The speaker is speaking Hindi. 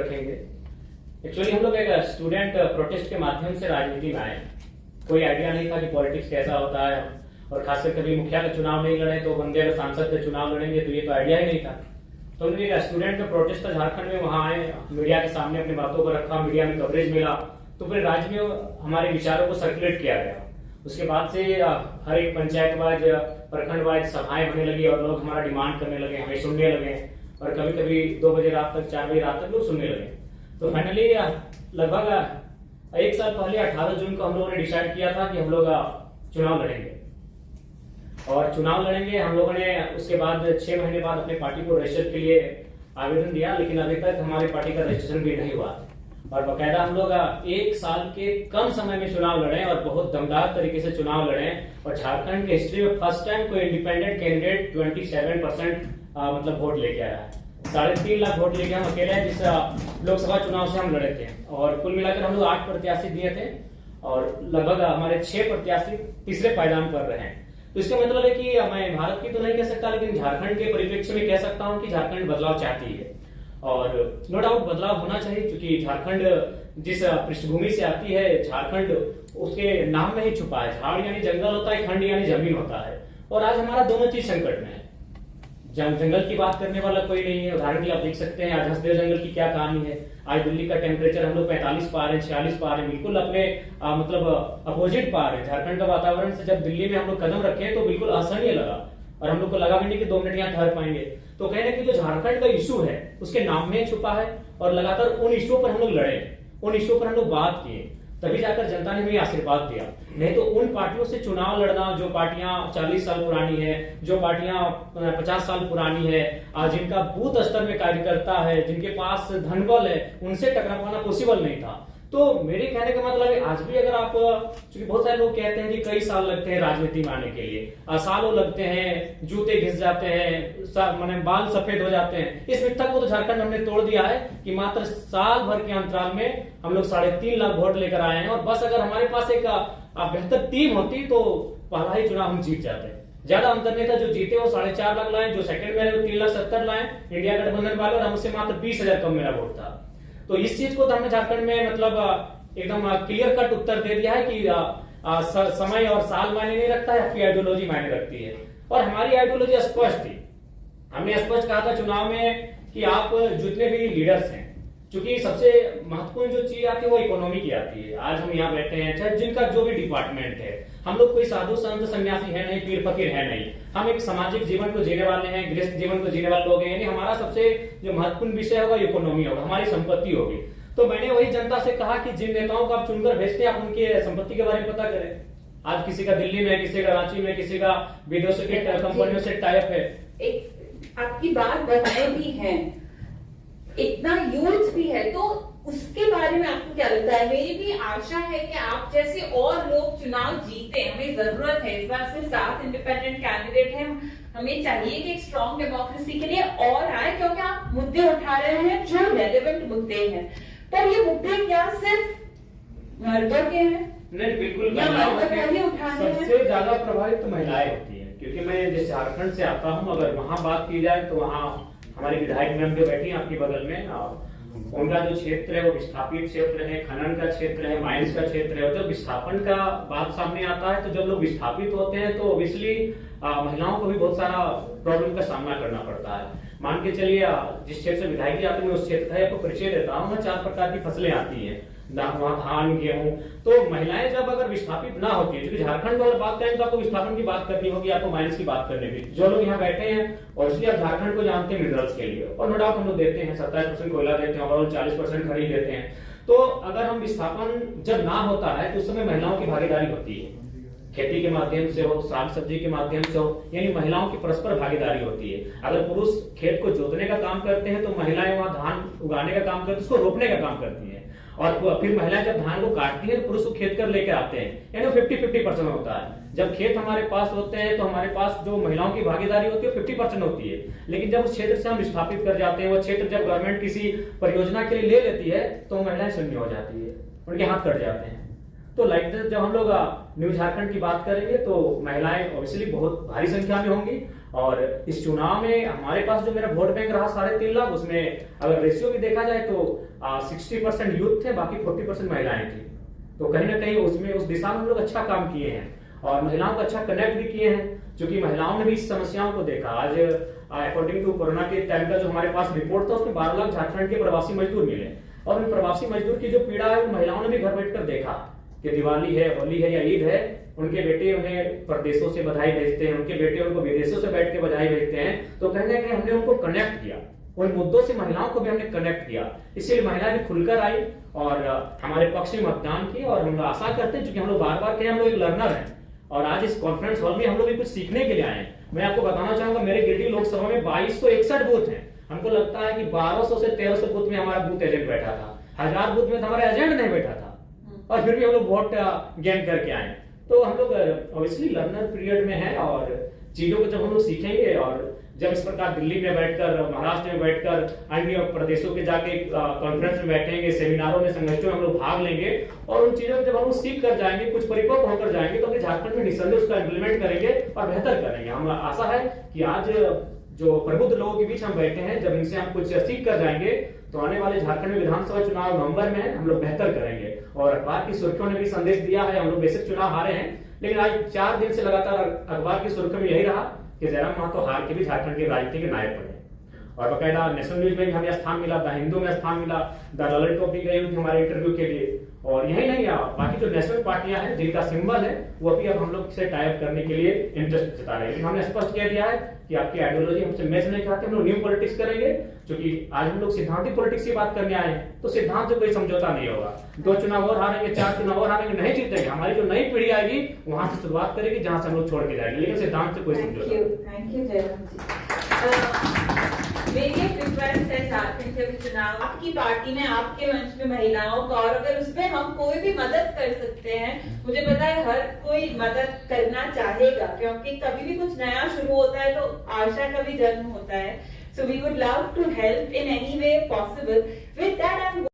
रखेंगे। एक्चुअली हम लोग एक स्टूडेंट प्रोटेस्ट के माध्यम से राजनीति में आए। कोई आइडिया नहीं था कि पॉलिटिक्स कैसा होता है, और खासकर कभी मुखिया का चुनाव नहीं लड़े तो बंदे अगर सांसद का चुनाव लड़ेंगे तो ये तो आइडिया ही नहीं था। तो हमने एक स्टूडेंट का प्रोटेस्ट था झारखंड में, वहां आए, मीडिया के सामने अपनी बातों को रखा, मीडिया में कवरेज मिला, तो पूरे राज्य में हमारे विचारों को सर्कुलेट किया गया। उसके बाद से हर एक पंचायत वाइज, प्रखंड वाइज सभाएं होने लगी और लोग हमारा डिमांड करने लगे, हमें सुनने लगे, और कभी कभी 2 बजे रात तक, 4 बजे रात तक लोग सुनने लगे। तो फाइनली लगभग 1 साल पहले 18 जून को हम लोगों ने डिसाइड किया था कि हम लोग चुनाव लड़ेंगे, और चुनाव लड़ेंगे। हम लोगों ने उसके बाद 6 महीने बाद अपने पार्टी को रजिस्टर के लिए आवेदन दिया, लेकिन अभी तक हमारी पार्टी का रजिस्ट्रेशन भी नहीं हुआ। और बाकायदा हम लोग 1 साल के कम समय में चुनाव लड़े और बहुत दमदार तरीके से चुनाव लड़े, और झारखंड के हिस्ट्री में फर्स्ट टाइम कोई इंडिपेंडेंट कैंडिडेट 27% मतलब वोट लेके आया है। 3.5 लाख वोट लेके हम अकेले हैं जिस लोकसभा चुनाव से हम लड़े थे, और कुल मिलाकर हम लोग 8 प्रत्याशी दिए थे, और लगभग हमारे 6 प्रत्याशी तीसरे पायदान पर रहे हैं। तो इसका मतलब है कि मैं भारत की तो नहीं कह सकता, लेकिन झारखंड के परिप्रेक्ष्य में कह सकता हूं कि झारखंड बदलाव चाहती है, और नो डाउट बदलाव होना चाहिए, क्योंकि झारखंड जिस पृष्ठभूमि से आती है, झारखंड उसके नाम में ही छुपा है। झाड़ यानी जंगल होता है, खंड यानी जमीन होता है, और आज हमारा दोनों चीज संकट में है। जंगल की बात करने वाला कोई नहीं है। उदाहरण के लिए आप देख सकते हैं आज हंसदेव जंगल की क्या कहानी है। आज दिल्ली का टेम्परेचर हम लोग 45 पा रहे हैं, 46 पा रहे हैं, बिल्कुल अपने मतलब अपोजिट पा रहे हैं। झारखंड का वातावरण से जब दिल्ली में हम लोग कदम रखे तो बिल्कुल असहनीय लगा, और हम लोग को लगा भी नहीं कि 2 मिनट यहाँ ठहर पाएंगे। तो कहने की जो झारखंड का इशू है उसके नाम में छुपा है, और लगातार उन इशुओं पर हम लोग लड़े, उन इशुओं पर हम लोग बात किए, तभी जाकर जनता ने हमें आशीर्वाद दिया। नहीं तो उन पार्टियों से चुनाव लड़ना जो पार्टियां 40 साल पुरानी है, जो पार्टियां 50 साल पुरानी है, जिनका बूथ स्तर में कार्यकर्ता है, जिनके पास धनबल है, उनसे टकरा पाना पॉसिबल नहीं था। तो मेरे कहने का मतलब है आज भी अगर आप, क्योंकि बहुत सारे लोग कहते हैं कि कई साल लगते हैं राजनीति में आने के लिए, सालों लगते हैं, जूते घिस जाते हैं, माने बाल सफेद हो जाते हैं, इस मिथ्या को तो झारखंड हमने तोड़ दिया है कि मात्र साल भर के अंतराल में हम लोग 3.5 लाख वोट लेकर आए हैं। और बस अगर हमारे पास एक बेहतर टीम होती तो पहला ही चुनाव हम जीत जाते। ज्यादा अंतर नहीं था, जो जीते वो 4.5 लाख लाए, जो सेकंड में 3,70,000 लाए इंडिया गठबंधन वाले, और हमसे मात्र 20,000 कम मेरा वोट था। तो इस चीज को तो हमने झारखंड में मतलब एकदम क्लियर कट उत्तर दे दिया है कि समय और साल मायने नहीं रखता है, आपकी आइडियोलॉजी मायने रखती है। और हमारी आइडियोलॉजी स्पष्ट थी। हमने स्पष्ट कहा था चुनाव में कि आप जितने भी लीडर्स हैं, क्योंकि सबसे महत्वपूर्ण जो चीज आती है वो इकोनॉमी की आती है। आज हम यहाँ बैठे हैं, चाहे जिनका जो भी डिपार्टमेंट है, हम लोग कोई साधु संत सन्यासी है नहीं, पीर फकीर है नहीं, हम एक सामाजिक जीवन को जीने वाले हैं, गृहस्थ जीवन को जीने वाले लोग हैं। यानी हमारा सबसे जो महत्वपूर्ण विषय होगा इकोनॉमी होगा, हमारी संपत्ति होगी। तो मैंने वही जनता से कहा कि जिन नेताओं को आप चुनकर भेजते हैं, आप उनके संपत्ति के बारे में पता करें। आज किसी का दिल्ली में, किसी का रांची में, किसी का विदेशों के कंपनियों से टाइप है। एक आपकी बात बनाए भी है, इतना यूथ भी है, तो उसके बारे में आपको क्या लगता है? मेरी भी आशा है कि आप जैसे और लोग चुनाव जीते। हमें जरूरत है, इस बार सिर्फ 7 इंडिपेंडेंट कैंडिडेट हैं, हमें चाहिए कि एक स्ट्रॉन्ग डेमोक्रेसी के लिए और आए, क्योंकि आप मुद्दे उठा रहे हैं जो रेलेवेंट मुद्दे हैं। पर ये मुद्दे क्या सिर्फ मर्दों के हैं? नहीं, बिल्कुल सबसे ज्यादा प्रभावित तो महिलाएं होती है, क्योंकि मैं जिस झारखंड से आता हूँ, अगर वहां बात की जाए तो वहाँ हमारी विधायक मैम जो बैठी है आपकी बगल में, उनका जो क्षेत्र है वो विस्थापित क्षेत्र है, खनन का क्षेत्र है, माइंस का क्षेत्र है। और जब विस्थापन का बात सामने आता है तो जब लोग विस्थापित होते हैं तो ऑब्वियसली महिलाओं को भी बहुत सारा प्रॉब्लम का सामना करना पड़ता है। मान के चलिए जिस क्षेत्र से विधायक आती है उस क्षेत्र का आपको परिचय देता हूँ, 4 प्रकार की फसलें आती है, वहाँ धान, गेहूं। तो महिलाएं जब अगर विस्थापित ना होती है, क्योंकि झारखंड को अगर बात करें तो आपको विस्थापन की बात करनी होगी, आपको माइंस की बात करनी होगी। जो लोग यहाँ बैठे हैं और इसलिए आप झारखंड को जानते हैं मिनरल्स के लिए, और नो डाउट हम लोग देते हैं 27% कोयला देते हैं, और 40% खरीद देते हैं। तो अगर हम विस्थापन जब ना होता है तो उस समय महिलाओं की भागीदारी होती है, खेती के माध्यम से हो, साग सब्जी के माध्यम से हो, यानी महिलाओं की परस्पर भागीदारी होती है। अगर पुरुष खेत को जोतने का काम करते हैं तो महिलाएं वहां धान उगाने का काम करती है, उसको रोपने का काम करती है, और फिर महिलाएं जब धान को काटती है तो पुरुष को खेत कर लेकर आते हैं, यानी 50-50% होता है। जब खेत हमारे पास होते हैं तो हमारे पास जो महिलाओं की भागीदारी होती है 50% होती है। लेकिन जब उस क्षेत्र से हम विस्थापित कर जाते हैं, वो क्षेत्र जब गवर्नमेंट किसी परियोजना के लिए ले लेती है तो महिलाएं शून्य हो जाती है, उनके हाथ कट जाते हैं। तो लाइक जब हम लोग न्यू झारखंड की बात करेंगे तो महिलाएं ऑब्वियसली बहुत भारी संख्या में होंगी, और इस चुनाव में हमारे पास जो मेरा वोट बैंक रहा 3.5 लाख, उसमें अगर रेशियो भी देखा जाए तो 60% यूथ थे, बाकी 40% महिलाएं थी। तो कहीं ना कहीं उसमें उस दिशा में हम लोग अच्छा काम किए हैं और महिलाओं को अच्छा कनेक्ट भी किए हैं, क्योंकि महिलाओं ने भी इस समस्याओं को देखा। आज अकॉर्डिंग टू कोरोना के टाइम का जो हमारे पास रिपोर्ट था, उसमें 12 लाख झारखंड के प्रवासी मजदूर मिले और उन प्रवासी मजदूर की जो पीड़ा है, उन महिलाओं ने भी घर बैठकर देखा कि दिवाली है, होली है या ईद है, उनके बेटे उन्हें प्रदेशों से बधाई भेजते हैं, उनके बेटे उनको विदेशों से बैठ के बधाई भेजते हैं। तो कहीं ना कहीं हमने उनको कनेक्ट किया, उन मुद्दों से महिलाओं को भी हमने कनेक्ट किया, इसीलिए महिलाएं भी खुलकर आई और हमारे पक्ष में मतदान किए। और हम आशा करते हैं, क्योंकि हम लोग बार बार कहें हम लोग एक लर्नर हैं और आज इस कॉन्फ्रेंस हॉल में हम लोग भी कुछ सीखने के लिए आए हैं। मैं आपको बताना चाहूंगा, मेरे गिरिडीह लोकसभा में 2261 बूथ हैं। हमको लगता है कि 1200 से 1300 बूथ में हमारा बूथ एजेंट बैठा था, 1000 बूथ में तो हमारा एजेंट नहीं बैठा था, और फिर भी हम लोग वोट गेन करके आए। तो हम लोग ऑब्वियसली लर्नर पीरियड में है और चीजों को जब हम लोग सीखेंगे और जब इस प्रकार दिल्ली में बैठकर, महाराष्ट्र में बैठकर, अन्य प्रदेशों के जाके कॉन्फ्रेंस में बैठेंगे, सेमिनारों में, संगठनों में हम लोग भाग लेंगे और उन चीजों को जब हम लोग सीख कर जाएंगे, कुछ परिपक्व होकर जाएंगे, तो अपने झारखंड में निसंदेह उसका इम्प्लीमेंट करेंगे और बेहतर करेंगे। हम आशा है कि आज जो प्रबुद्ध लोगों के बीच हम बैठे हैं, जब इनसे हम कुछ सीख कर जाएंगे तो आने वाले झारखंड में विधानसभा चुनाव नवंबर में है, हम लोग बेहतर करेंगे। और अखबार की सुर्खियों ने भी संदेश दिया है, हम लोग बेशक चुनाव हारे हैं, लेकिन आज 4 दिन से लगातार अखबार की सुर्खियों में यही रहा कि जयराम महतो हार के भी झारखंड के राजनीति के नायक बने। और बकायदा नेशनल न्यूज में भी हमें स्थान मिला, द हिंदू में स्थान मिला, द ललन टॉप भी गई थी हमारे इंटरव्यू के लिए। और यही नहीं, बाकी जो नेशनल पार्टियां हैं जिनका सिंबल है, वो भी अब हम लोग से टाई अप करने के लिए इंटरेस्ट जता रहे हैं। लेकिन हमने स्पष्ट कह दिया है कि आपकी आइडियोलॉजी हमसे मैच नहीं खाते, हम लोग न्यू पॉलिटिक्स करेंगे, क्योंकि आज हम लोग सिद्धांतिक पॉलिटिक्स की बात करने आए हैं, तो सिद्धांत से कोई समझौता नहीं होगा। 2 चुनाव और हारेंगे, 4 चुनाव और हारेंगे, नहीं जीतेंगे। हमारी जो नई पीढ़ी आएगी वहां से शुरुआत करेगी जहां से हम लोग छोड़ के जाएंगे, लेकिन सिद्धांत से कोई समझौता। थैंक यू जयराम जी। मेरी एक रिक्वेस्ट है, झारखंड के चुनाव आपकी पार्टी में, आपके मंच में महिलाओं का, और अगर उसमें हम कोई भी मदद कर सकते हैं, मुझे पता है हर कोई मदद करना चाहेगा, क्योंकि कभी भी कुछ नया शुरू होता है तो आशा का भी जन्म होता है। So we would love to help in any way possible. With that, I'm